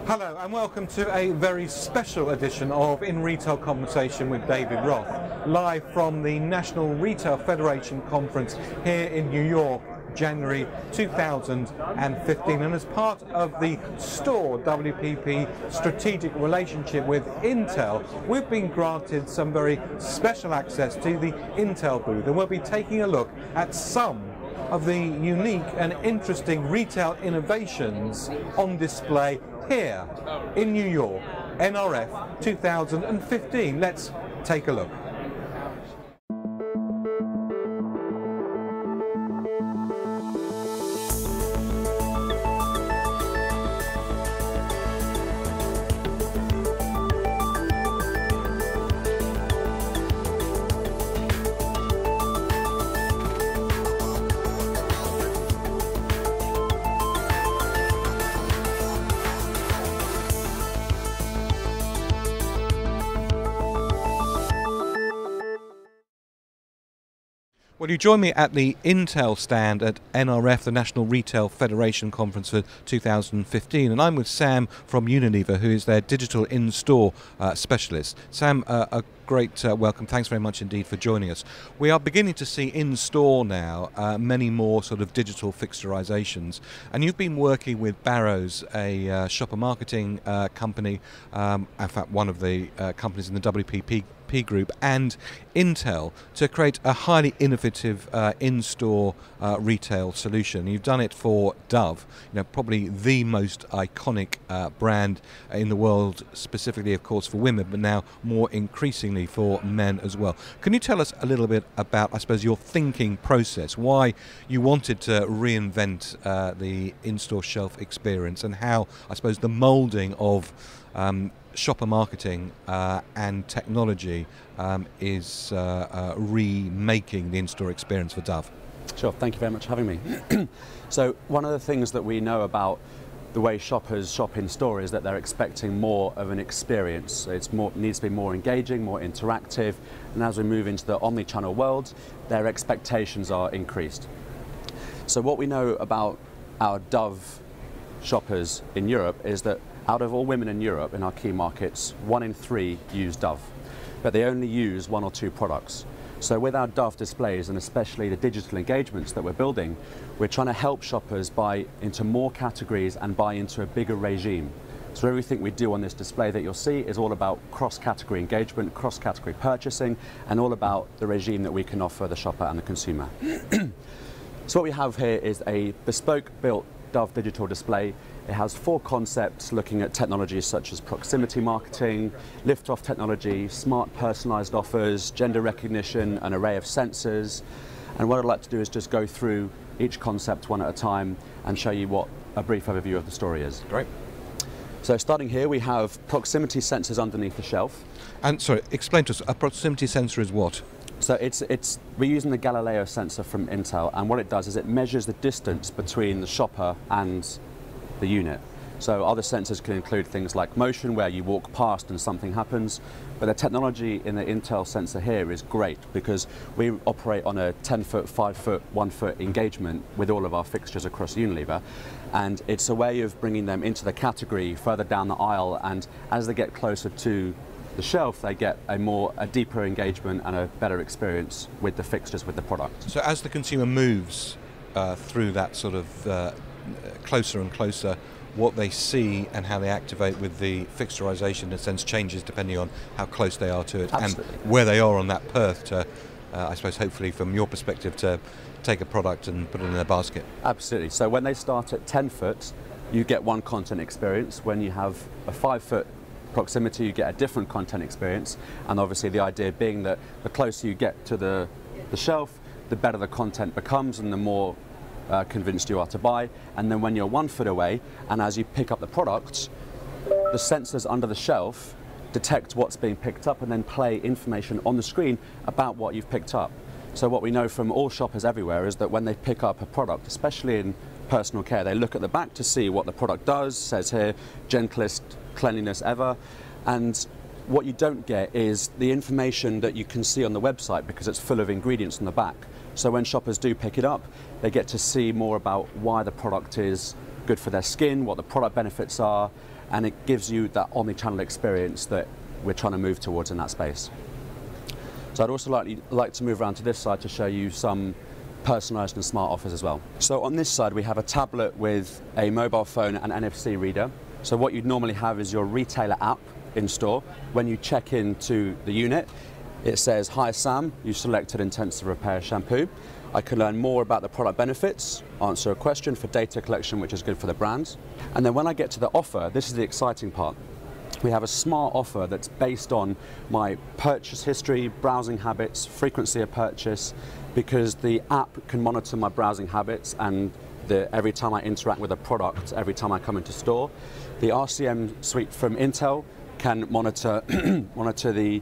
Hello and welcome to a very special edition of In Retail Conversation with David Roth, live from the National Retail Federation Conference here in New York, January 2015, and as part of the STORE WPP strategic relationship with Intel, we've been granted some very special access to the Intel booth, and we'll be taking a look at some of the unique and interesting retail innovations on display here in New York, NRF 2015. Let's take a look. Well, you join me at the Intel stand at NRF, the National Retail Federation Conference for 2015, and I'm with Sam from Unilever, who is their digital in-store specialist. Sam, a great welcome. Thanks very much indeed for joining us. We are beginning to see in-store now many more sort of digital fixturizations, and you've been working with Barrows, a shopper marketing company, in fact one of the companies in the WPP group, and Intel to create a highly innovative in-store retail solution. You've done it for Dove, probably the most iconic brand in the world, specifically of course for women, but now more increasingly for men as well. Can you tell us a little bit about, I suppose, your thinking process, why you wanted to reinvent the in-store shelf experience, and how, I suppose, the moulding of shopper marketing and technology is remaking the in-store experience for Dove? Sure, thank you very much for having me. So one of the things that we know about the way shoppers shop in store is that they're expecting more of an experience. It needs to be more engaging, more interactive, and as we move into the omni-channel world, their expectations are increased. So what we know about our Dove shoppers in Europe is that out of all women in Europe, in our key markets, 1 in 3 use Dove, but they only use 1 or 2 products. So with our Dove displays, and especially the digital engagements that we're building, we're trying to help shoppers buy into more categories and buy into a bigger regime. So everything we do on this display that you'll see is all about cross-category engagement, cross-category purchasing, and all about the regime that we can offer the shopper and the consumer. So what we have here is a bespoke built Dove digital display. It has 4 concepts looking at technologies such as proximity marketing, lift-off technology, smart personalized offers, gender recognition, an array of sensors. And what I'd like to do is just go through each concept one at a time and show you what a brief overview of the story is. Great. So starting here, we have proximity sensors underneath the shelf. And sorry, explain to us, a proximity sensor is what? So we're using the Galileo sensor from Intel, and what it does is it measures the distance between the shopper and the unit. So other sensors can include things like motion, where you walk past and something happens, but the technology in the Intel sensor here is great because we operate on a 10-foot, 5-foot, 1-foot engagement with all of our fixtures across Unilever, and it's a way of bringing them into the category further down the aisle, and as they get closer to the shelf, they get a deeper engagement and a better experience with the fixtures, with the product. So as the consumer moves through that sort of closer and closer, what they see and how they activate with the fixturization in a sense changes depending on how close they are to it. Absolutely. And where they are on that path to, I suppose, hopefully from your perspective, to take a product and put it in their basket. Absolutely. So when they start at 10 foot, you get one content experience. When you have a 5-foot proximity, you get a different content experience, and obviously the idea being that the closer you get to the shelf, the better the content becomes and the more convinced you are to buy. And then when you're 1 foot away, and as you pick up the product, the sensors under the shelf detect what's being picked up and then play information on the screen about what you've picked up. So what we know from all shoppers everywhere is that when they pick up a product, especially in personal care, they look at the back to see what the product does. It says here, gentlest cleanliness ever. And what you don't get is the information that you can see on the website, because it's full of ingredients on the back. So when shoppers do pick it up, they get to see more about why the product is good for their skin, what the product benefits are, and it gives you that omni-channel experience that we're trying to move towards in that space. So I'd also like to move around to this side to show you some personalised and smart offers as well. So on this side we have a tablet with a mobile phone and NFC reader. So what you'd normally have is your retailer app in store. When you check into the unit, it says, "Hi Sam, you selected Intensive Repair shampoo. I can learn more about the product benefits, answer a question for data collection, which is good for the brands." And then when I get to the offer, this is the exciting part. We have a smart offer that's based on my purchase history, browsing habits, frequency of purchase, because the app can monitor my browsing habits and every time I interact with a product, every time I come into store. The RCM suite from Intel can monitor the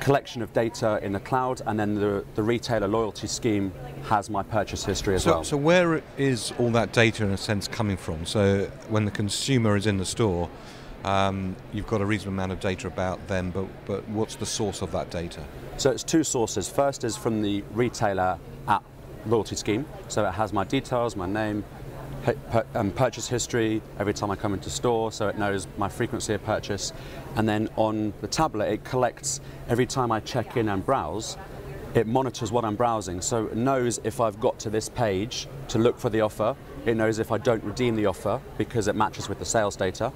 collection of data in the cloud, and then the retailer loyalty scheme has my purchase history as well. So where is all that data in a sense coming from? So when the consumer is in the store, you've got a reasonable amount of data about them, but what's the source of that data? So it's two sources. First is from the retailer app loyalty scheme. So it has my details, my name, purchase history every time I come into store, so it knows my frequency of purchase. And then on the tablet it collects every time I check in and browse, it monitors what I'm browsing, so it knows if I've got to this page to look for the offer, it knows if I don't redeem the offer because it matches with the sales data.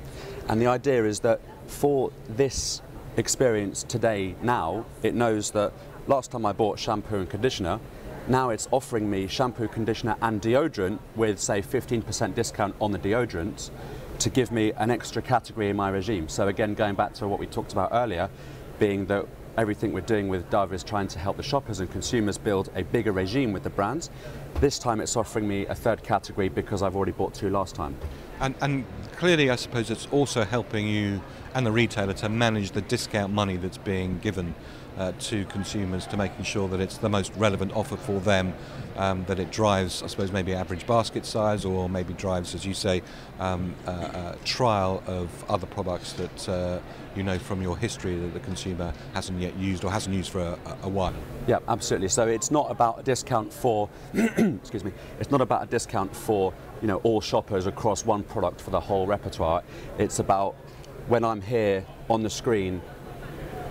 And the idea is that for this experience today now, it knows that last time I bought shampoo and conditioner, now it's offering me shampoo, conditioner and deodorant with, say, 15% discount on the deodorant to give me an extra category in my regime. So again, going back to what we talked about earlier, being that everything we're doing with Dove is trying to help the shoppers and consumers build a bigger regime with the brands. This time it's offering me a third category because I've already bought two last time. And clearly I suppose it's also helping you and the retailer to manage the discount money that's being given to consumers, to making sure that it's the most relevant offer for them, that it drives, I suppose, maybe average basket size, or maybe drives, as you say, trial of other products that you know from your history that the consumer hasn't yet used or hasn't used for a while. Yeah, absolutely. So it's not about a discount for, excuse me, it's not about a discount for, you know, all shoppers across one product for the whole repertoire. It's about when I'm here on the screen,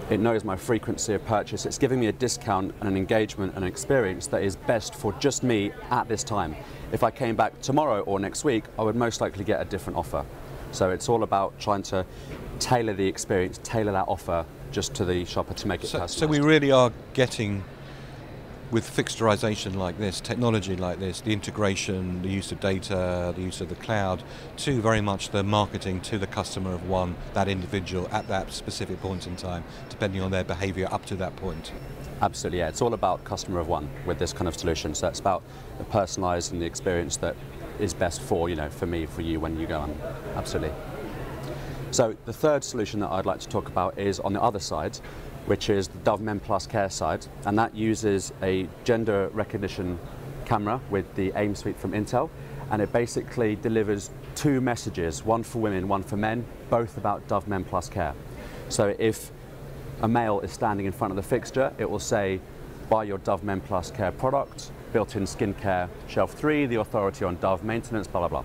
it knows my frequency of purchase. It's giving me a discount and an engagement and an experience that is best for just me at this time. If I came back tomorrow or next week, I would most likely get a different offer. So it's all about trying to tailor the experience, tailor that offer just to the shopper to make it personalised. So we really are getting, with fixturization like this, technology like this, the integration, the use of data, the use of the cloud, to very much the marketing to the customer of that individual at that specific point in time, depending on their behaviour up to that point. Absolutely, yeah. It's all about customer of one with this kind of solution. So it's about the personalised and the experience that is best for, you know, for me, for you when you go on. Absolutely. So the third solution that I'd like to talk about is on the other side, which is the Dove Men Plus Care side, and that uses a gender recognition camera with the AIM suite from Intel, and it basically delivers two messages, one for women, one for men, both about Dove Men Plus Care. So if a male is standing in front of the fixture, it will say, "Buy your Dove Men Plus Care product, built-in skincare, shelf 3, the authority on Dove maintenance, blah, blah, blah."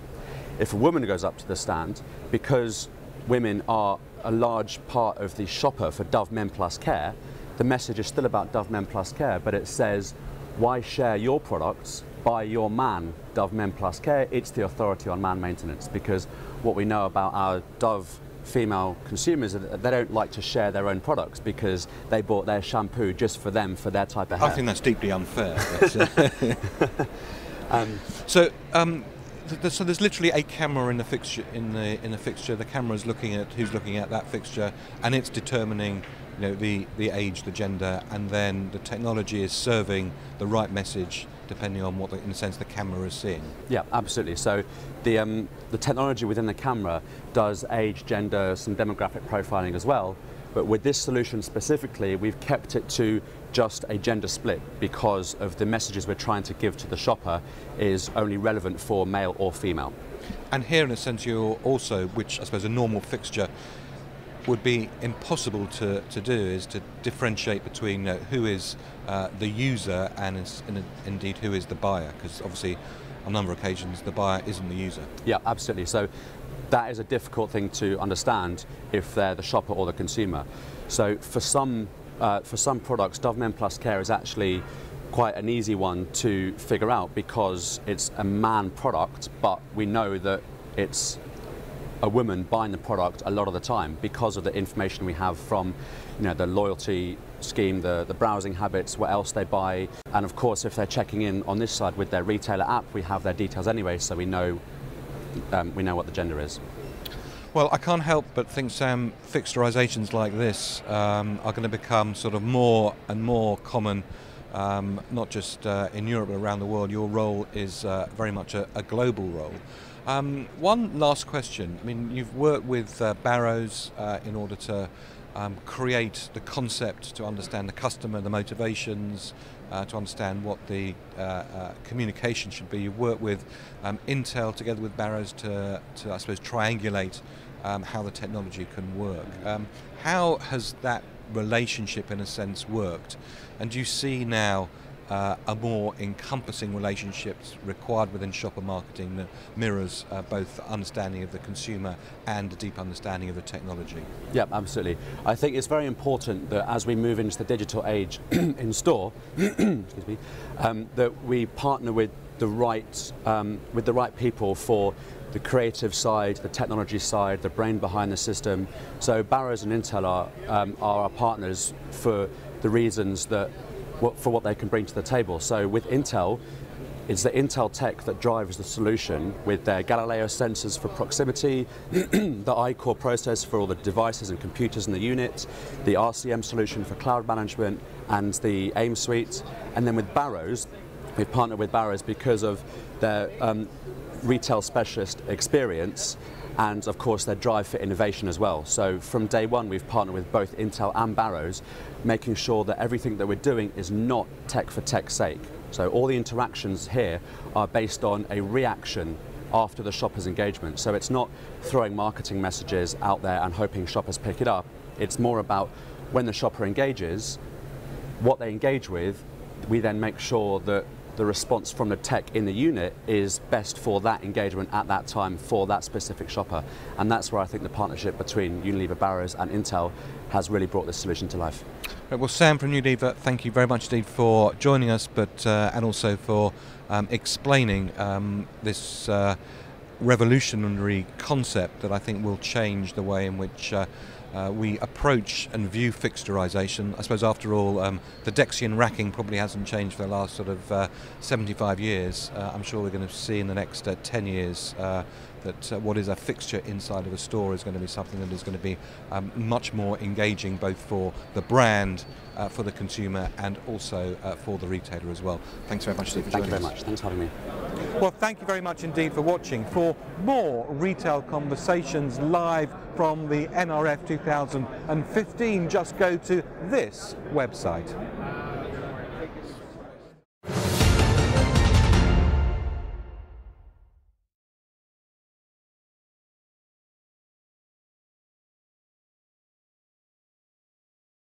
If a woman goes up to the stand, because women are a large part of the shopper for Dove Men Plus Care, the message is still about Dove Men Plus Care, but it says, "Why share your products? Buy your man Dove Men Plus Care. It's the authority on man maintenance." Because what we know about our Dove female consumers is that they don't like to share their own products because they bought their shampoo just for them, for their type of hair. I think that's deeply unfair. So there's literally a camera in the fixture. In the fixture, the camera is looking at who's looking at that fixture, and it's determining, you know, the age, the gender, and then the technology is serving the right message depending on what, in a sense, the camera is seeing. Yeah, absolutely. So the technology within the camera does age, gender, some demographic profiling as well. But with this solution specifically, we've kept it to just a gender split because of the messages we're trying to give to the shopper is only relevant for male or female. And here, in a sense, you're also, which I suppose a normal fixture would be impossible to do, is to differentiate between who is the user and indeed who is the buyer, because obviously on a number of occasions the buyer isn't the user. Yeah, absolutely. So that is a difficult thing to understand if they're the shopper or the consumer. So for some products, Dove Men Plus Care is actually quite an easy one to figure out because it's a man product, but we know that it's a woman buying the product a lot of the time because of the information we have from, you know, the loyalty scheme, the browsing habits, what else they buy, and of course if they're checking in on this side with their retailer app, we have their details anyway, so we know what the gender is. Well, I can't help but think, Sam, fixturizations like this are going to become sort of more and more common, not just in Europe but around the world. Your role is very much a global role. One last question. I mean, you've worked with Barrows in order to create the concept, to understand the customer, the motivations, to understand what the communication should be. You've worked with Intel together with Barrows to I suppose, triangulate how the technology can work. How has that relationship, in a sense, worked? And do you see now a more encompassing relationships required within shopper marketing that mirrors both understanding of the consumer and a deep understanding of the technology? Yeah, absolutely. I think it's very important that as we move into the digital age in store, excuse me, that we partner with the right people for the creative side, the technology side, the brain behind the system. So Barrows and Intel are our partners for the reasons that for what they can bring to the table. So with Intel, it's the Intel tech that drives the solution with their Galileo sensors for proximity, the iCore process for all the devices and computers in the unit, the RCM solution for cloud management, and the AIM suite. And then with Barrows, we've partnered with Barrows because of their retail specialist experience and of course their drive for innovation as well. So from day one we've partnered with both Intel and Barrows, making sure that everything that we're doing is not tech for tech's sake. So all the interactions here are based on a reaction after the shopper's engagement. So it's not throwing marketing messages out there and hoping shoppers pick it up. It's more about when the shopper engages, what they engage with, we then make sure that the response from the tech in the unit is best for that engagement at that time for that specific shopper. And that's where I think the partnership between Unilever, Barrows and Intel has really brought this solution to life. Right, well, Sam from Unilever, thank you very much indeed for joining us, but and also for explaining this revolutionary concept that I think will change the way in which we approach and view fixturization. I suppose after all, the Dexian racking probably hasn't changed for the last sort of 75 years. I'm sure we're going to see in the next 10 years that what is a fixture inside of a store is going to be something that is going to be much more engaging, both for the brand, for the consumer, and also for the retailer as well. Thanks very much, Steve, for joining us. Thank you very much. Thanks for having me. Well, thank you very much indeed for watching. For more retail conversations live from the NRF 2015, just go to this website.